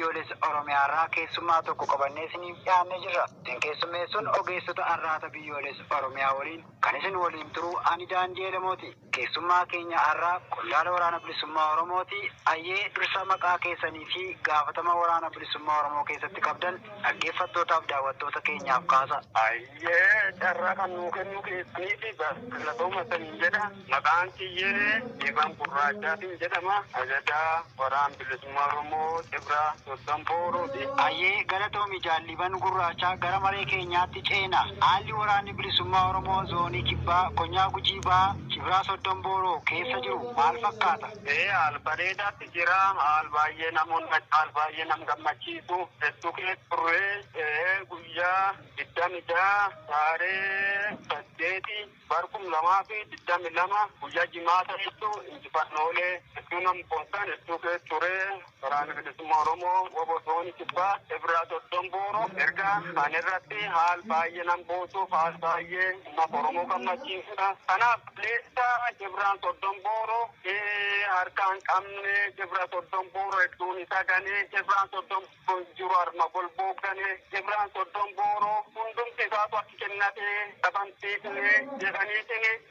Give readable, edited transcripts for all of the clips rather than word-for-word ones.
biyyoolessa Oromiyaa irraa keessummaa tokko qabannee isiniif dhiyaannee jirra. Isin keessummeessuun ogeessota arraata biyyoolessa Oromiyaa waliin kan isin waliin turuu ani Daandii Elemooti. Keessummaa keenya irraa qondaala waraana bilisummaa Oromooti. Ayyee dursa maqaa keessanii fi gaafatama waraana bilisummaa Oromoo keessatti qabdan dhaggeeffattootaaf daawwattoota keenyaaf kaasa. Ayyee carraa kan nuu kennu keessanii fi galatooma saniin jedha. Maqaan kiyyee Diibaan Gurraachaatiin jedhama. Ajaja waraana bilisummaa Oromoo Cibraa Soddonboorooti. Ayyee galatoomi Jaalliban Gurraachaa gara maree keenyaatti ceena. Haalli waraanni bilisummaa Oromoo zoonii kibbaa Konyaa Gujii Ba'aa Cibraa Soddonbooroo keessa jiru maal fakkaata? Haal bareedaatti jira. Haal baay'ee nam gammachiisu. Hedduu keessa turree guyyaa 26 taaree 8 barkum 2022 guyyaa jimaata hedduu injifannoolee hedduu nam boonsan hedduu keessa turee waraana bilisummaa Oromoo WBO zoonii kibbaa Cibraa Soddonbooroo erga kan irratti haal baay'ee nam boosuuf haal baay'ee uummata Oromoo gammachiisudha. Kanaaf leessa Cibraa Soddonbooroo harkaan qabne Cibraa Soddonbooroo hedduun isaa ganee Cibraa Soddonbooroo jiru harma golboo ganee Cibraa Soddonbooroo hundumti isaatu akka kennatee dhabamsiifne jedhaniitiin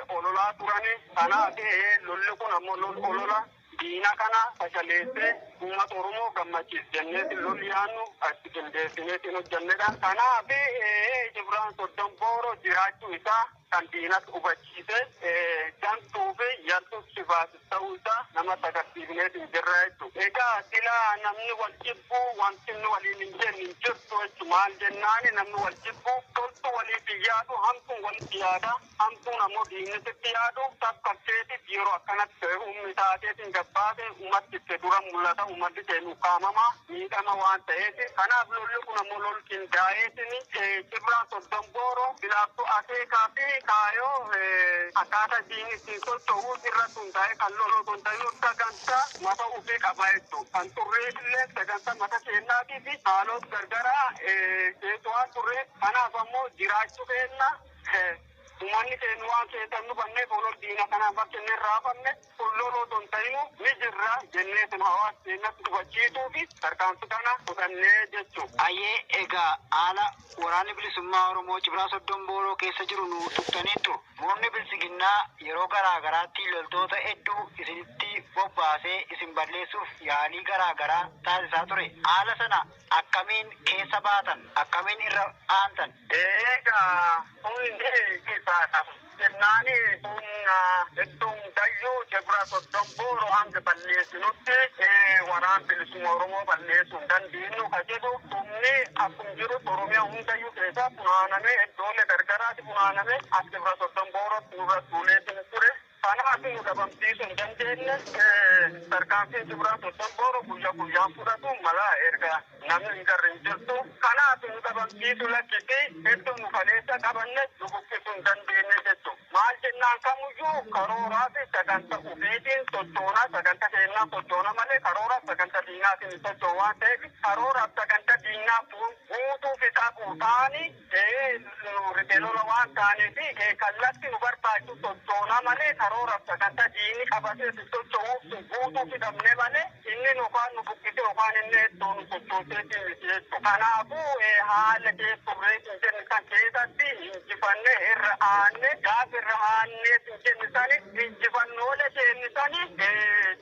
ololaa turani. Kanaaf lolli kun ammoo olola diina kana fashaleessee uummata Oromoo gammachiis jenneeti lolli yaannu achi qindeessineetiin hojjannedha. Kanaaf Cibraa Soddonbooroo jiraachuu isaa kan diinatti hubachiise gantuu fi yaaltuuf sibaasis ta'uu isaa nama agarsiifneetiin jirra jechuudha. Egaa silaa namni wal jibbuu wanti inni waliin hin jenne hin jirtu jechuudha. Maal jennaani namni wal jibbuu toltu waliif yaadu hamtuun walitti yaada hamtuun ammoo diinnitti yaadu takkalteetiif yeroo akkanatti humni taateetiin gabbaate ummatti itti dura mul'ata ummanni seenu qaamama miidhama waan ta'eef kanaaf lolli kun ammoo lol qindaa'eetiin Cibraa Soddonbooroo bilaaftuu akeekaa fi kaayoo akkaataa diinni ittiin socho'uu irratti hundaa'e kan loloo hundaa'uu sagantaa mata ofii qaba jechuudha. Kan turree illee sagantaa mata keenyaatii fi haalota gargaraa keessumaa turree kanaaf ammoo jiraachuu keenya uummanni keenya waan keessan nu bannee olol diina kanaaf akka inni raafanne loloo hundaa'uu ni jirra jennee sun hawaasa keenyatti hubachiisuu fi tarkaanfii kana fudhannee jechuudha. Ayyee egaa haala waraanni bilisummaa Oromoo Cibraa Soddonbooroo keessa jiru nu tuqxaniittu. Humni bilisiginnaa yeroo garaagaraatti loltoota hedduu isinitti bobbaasee isin balleessuuf yaalii garaagaraa taasisaa ture. Haala sana akkamiin keessa baatan? Akkamiin irra aantan? Egaa hundi isaadha. Jennaani humna hedduu hundayyuu Cibraa Soddonbooroo hanga balleessinutti waraan bilisummaa Oromoo balleessuu hin dandeenyu ka jedhu humni akkuma jiru Oromiyaa hundayyuu keessaa funaanamee iddoolee gargaraatti funaanamee as Cibraa Soddonboorootti nurra tuuleetiin ture. Kanaaf nu dhabamsiisuu hin dandeenye tarkaanfiin Cibraa Soddonbooroo guyyaa guyyaan fudhatu mala erga namni hin garre hin jirtu. Kanaaf nu dhabamsiisuu lakkisii hedduu nu kaleessa qabanne nu buqqisuu hin dandeenye jechuudha. Maal jennaan kamuyyuu karooraa fi sagantaa ofiitiin sochoonaa sagantaa keenyaa sochoona malee karooraa sagantaa diinaatiin hin socho'u waan ta'eef karooraa sagantaa diinaa guutuu fixaa fuudhaanii riqeelola waan ta'aniif kallattii nu barbaachisu sochoonaa malee karooraa sagantaa diinii qabatee socho'uuf guutuu fidamne malee inni yookaan nu buqqise yookaan inni iddoo nu sochooseetiin jechuudha. Kanaafuu haala keessurreetiin jenni kan keessatti injifannee irra aanne gaafa irra aanne jennisani injifannoolee jennisani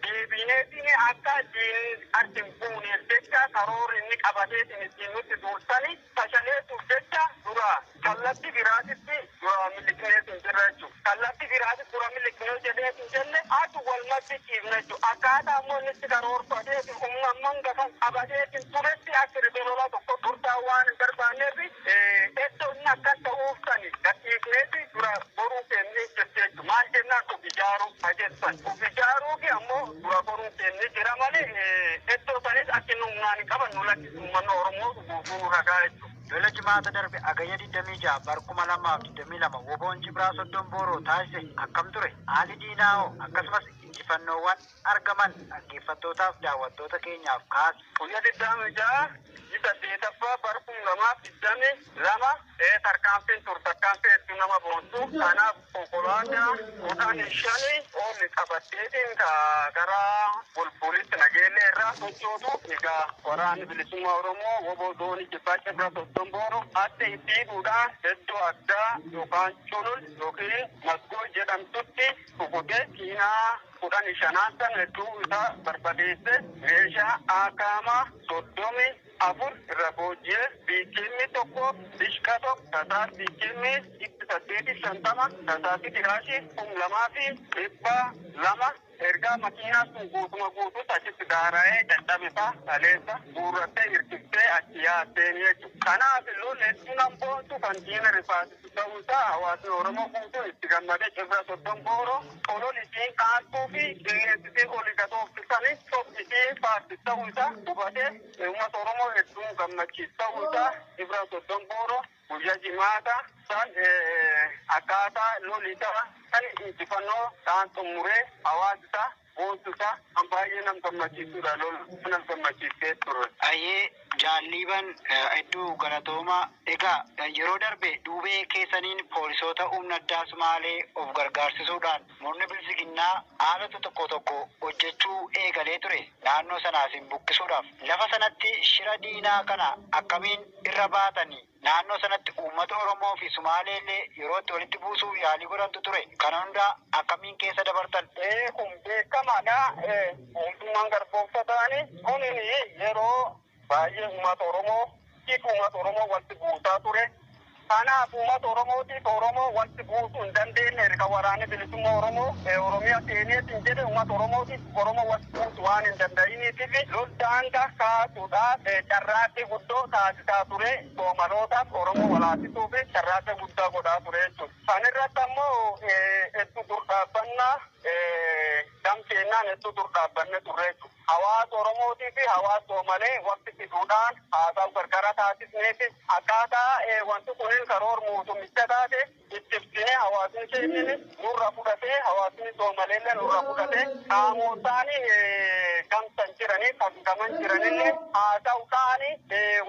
deebineetiin akka diin artin buuneef jecha karoora inni qabateetiin ittiin nutti duulsani fashaleessuuf jecha dura kallattii biraatitti dura milikineetiin jirra jechuudha. Kallattii biraatitti dura milikinee jedheetiin jenne atu wal maddisiifne jechuudha. Akkaataa ammoo inni itti karoorfateetiin humna manga kan qabateetiin turetti akka ribeelola tokko turtaa waan hin barbaanneef iddoo inni akkas ta'uuf sani gadhiifneeti dura boruu keennee jirti jechuudha. Maal jennaan of ijaaruu kajettan. Of ijaaruu fi ammoo dura boruu keennee jira malee iddoo sanis akka inni humnaan hin qaban nu lakkisi uummanni Oromoo guutuu ragaa jechuudha. Lola jimaata darbe agayya 26 barkuma 2022 WBO'n Cibraa Soddonbooroo taasise akkam ture? Haalli diinaa akkasumas injifannoowwan argaman dhaggeeffattootaaf daawwattoota keenyaaf kaasi. Guyyaa 26 8ffaa barkuma 2022 tarkaanfiin hedduu nama boonsu. Kanaaf konkolaataa kudhan shani oolli qabatteetiin gara bulbulitti nageellee irraa sochootu. Egaa waraanni bilisummaa Oromoo woboo zoonii Kibbaa Cibra Sosdombooro adda hidhuudhaan iddoo addaa yookaan culul yookiin masgoo jedhamtutti rukutee kiinaa kudhan shanaan san hedduu isaa barbadeesse meeshaa akaama 34 irra boojjee biikimmi tokko bishka tokko tasaas biikimmi 850 tasaasi tiraashii 2,200 ergaa makiinaa sun guutuu achitti daaraa'ee dadhabisaa kaleessa guurrattee hirkiftee achi yaaddeen jechuudha. Kanaaf lolli hedduun amboontu kan diina rifaasisu ta'uusaa hawaasni Oromoo guutuu itti gammadee Cibra Sosdombooro olol isiin qaantuu fi qilleensisiin oli gatoofsisanii sobbisiin faarsis ta'uusaa hubatee uummata Oromoo hedduun gammachiis ta'uusaa Cibra Sosdombooro guyyaa jimaata san akkaataa lolisaa kan injifannoo ta'an xumuree hawaasisa boonsuusaa kan baay'ee nam gammachiisudha. Lolli nam gammachiisee ture. Ayyee jaalliban hedduu galatooma. Egaa yeroo darbe duubee keessaniin poolisoota humna addaa Sumaalee of gargaarsisuudhaan murni bilisiginnaa haalota tokko hojjechuu eegalee ture naannoo sanaas buqqisuudhaaf. Lafa sanatti shira diinaa kana akkamiin irra baatanii naannoo sanatti uummata Oromoo fi Sumaaleellee yeroo itti walitti buusuuf yaalii godhantu ture. Kana hunda akkamiin keessa dabartan? Kun beekamaadha. Mootummaan garboomsa ta'anii kunin yeroo baay'ee uummata Oromoo walitti buusaa ture. Kanaaf uummata Oromoo walitti buusuu hin dandeenye erga waraanni bilisummaa Oromoo Oromiyaa seeneetiin jedhe uummata Oromoo walitti buusuu waan hin danda'iniitiif loldaanga kaasuudhaaf carraaqqii guddoo taasisaa ture. Soomalootaaf Oromoo walaasisuu fi carraaqqii guddaa godhaa ture jechuudha. Kan irratti ammoo hedduu durdhaabbannaa gamteennaan hedduu durdhaabbanne turre jechuudha. Hawaasa Oromootii fi hawaasa Soomalee walitti fiduudhaan haasawu gargara taasisneefi akkaataa wanti kunin karoora mootummicha taate itti ibsine hawaasni keenya nurra fudhatee hawaasni Soomaleellee nurra fudhatee qaamotaan gamtan jiranii fakkaman jiranillee haasa'uudhaan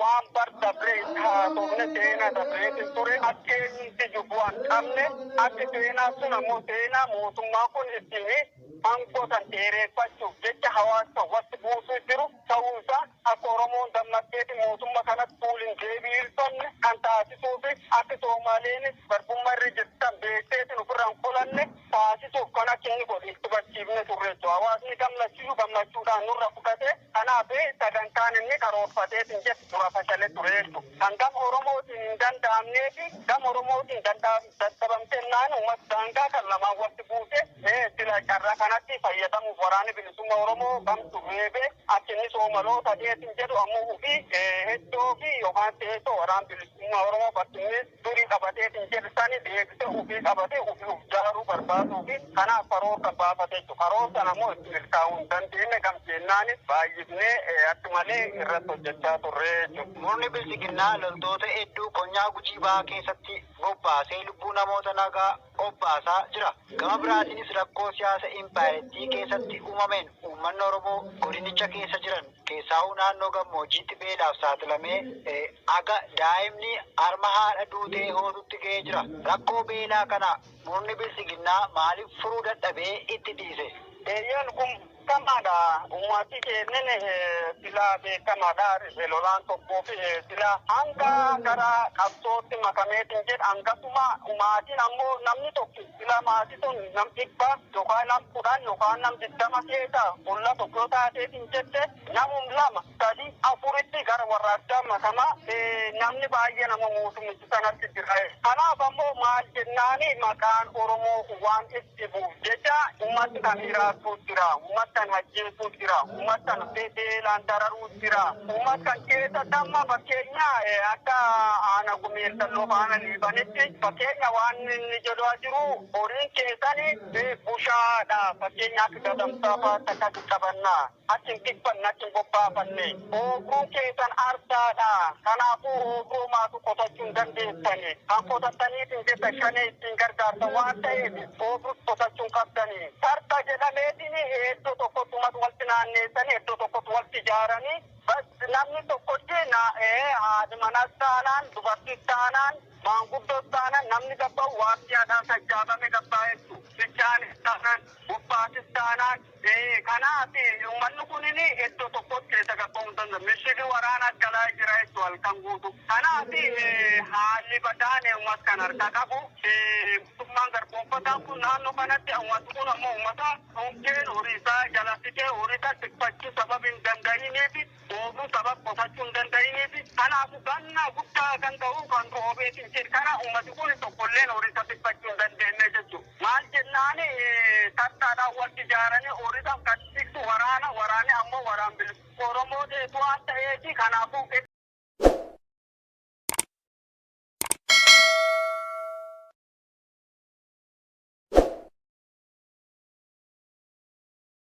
waan bar dabree haasofne seenaa dabreetiin ture akka eenyutti jubbu'an qabne akka seenaa sun ammoo seenaa mootummaa kun ittiin hanqootan dheereeffachuuf jecha hawaasa walitti buusuu jiru ta'uusaa akka Oromoon dammaqeeti mootummaa kanatti tuuliin deebi'iltonne kan taasisuu fi akka Soomaaleenis garbummaa irra jirtan beekteetiin ofirraan qolanne taasisuuf kan akka inni godhe itti barsiifne turre jechuudha. Hawaasni gammachuudhaan nurra fudhate kanaaf sagantaan inni karoorfateetiin jedhu dura fashalee ture jechuudha. Kan gama Oromootiin hin danda'amnee fi gama Oromootiin dadhabamteennaan uummata daangaa kan lamaan walitti buuse sila carraa kanatti fayyadamuuf waraanni bilisummaa Oromoo gamtu reebee akka inni Soomaloota dheetiin jedhu ammoo fi heddoo fi yookaan teessoo waraana bilisummaa Oromoo bakkinni durii qabateetiin jedhu sani deebisee ofii qabatee ofii jaaruu barbaaduu fi kanaaf karoora baafate jechuudha. Karoora sana ammoo itti milkaa'uu hin dandeenye gamteennaanis baay'ifnee akka malee irratti hojjechaa turre jechuudha. Murni bilisiginnaa loltoota hedduu konyaa Gujii Bahaa keessatti bobbaasee lubbuu namoota nagaa obbaasaa jira. Gama biraatiinis rakkoo siyaasa impaayerettii keessatti uumameen uummanni Oromoo godinicha keessa jiran keessaa naannoo gammoojjiitti beelaaf saaxilamee aga daa'imni harma haadha duutee hootutti ga'ee jira. Rakkoo beelaa kana murni bilisiginnaa maaliif furuu dadhabee itti dhiise? Eeyyan kun beekamaadha. Uummati keenya silaa beekamaadha. Lolaan tokkoo fi silaa hanga gara qabsootti makameetiin jedha. Hangasuma maatiin ammoo namni tokko silaa maatii sun nam 100 yookaan nam 10 yookaan nam 20 keessa ollaa tokko taateetiin jette namum 2 3 4tti gara warra addaa makamaa namni baay'ee nama mootummichi sanatti jira. Kanaaf ammoo maal jennaani maqaan Oromoo waan itti bu'u jecha uummati kan hiraasuu jira. Uummati kan hajjeesuu jira. Uummati kan beelaan dararuu jira. Uummati kan keessa damma fakkeenya akka aana gumeel dalloo faana liibanitti fakkeenya waan inni jedhaa jiru horiin keessanii bushaadha. Fakkeenya akka gadamsaa fa'aatti akkasi qabannaa. Achiin tikfanne achiin bobbaafanne. Ooguruu keessan arsaadha. Kanaafuu ooguruu maatu qotachuu hin dandeessani. Kan qotattaniitiin jecha shanee ittiin gargaartan waan ta'eef ooguruu qotachuun qabdanii. Sarta jedhameetiin iddoo tokkotti walitti naanneessanii iddoo tokkotti walitti ijaaranii namni tokkotti haadhi manas taanaan dubartis taanaan maanguddoos taanaan namni gabba'u waardiyyaadhaan sajjaabame gabbaa'eessu fichaanis taanaan bubbaasis taanaan kanaaf uummanni kunin iddoo tokkotti keessa gabba'uu hin danda'u mishigi waraana galaa jira jechuudha halkan guutu kanaaf haalli badaan uummata kan harkaa qabu mootummaan garboonfataan kun naannoo kanatti uummati kun ammoo uummata dhunkeen horiisaa jala fixee horiisa tikfachuu sababa hin danda'iniifi oobuu sababa qotachuu hin danda'iniifi kanaafuu ganna guddaa kan ta'u kan oobeetiin jedhu kana uummati kun tokkolleen horiisa tikfachuu hin dandeenye jechuudha maal jennaan tattaadhaan wal ijaaranii horiisa kan tiksu waraana waraanni ammoo waraan bilisummaa Oromoo waan ta'eef kanaafuu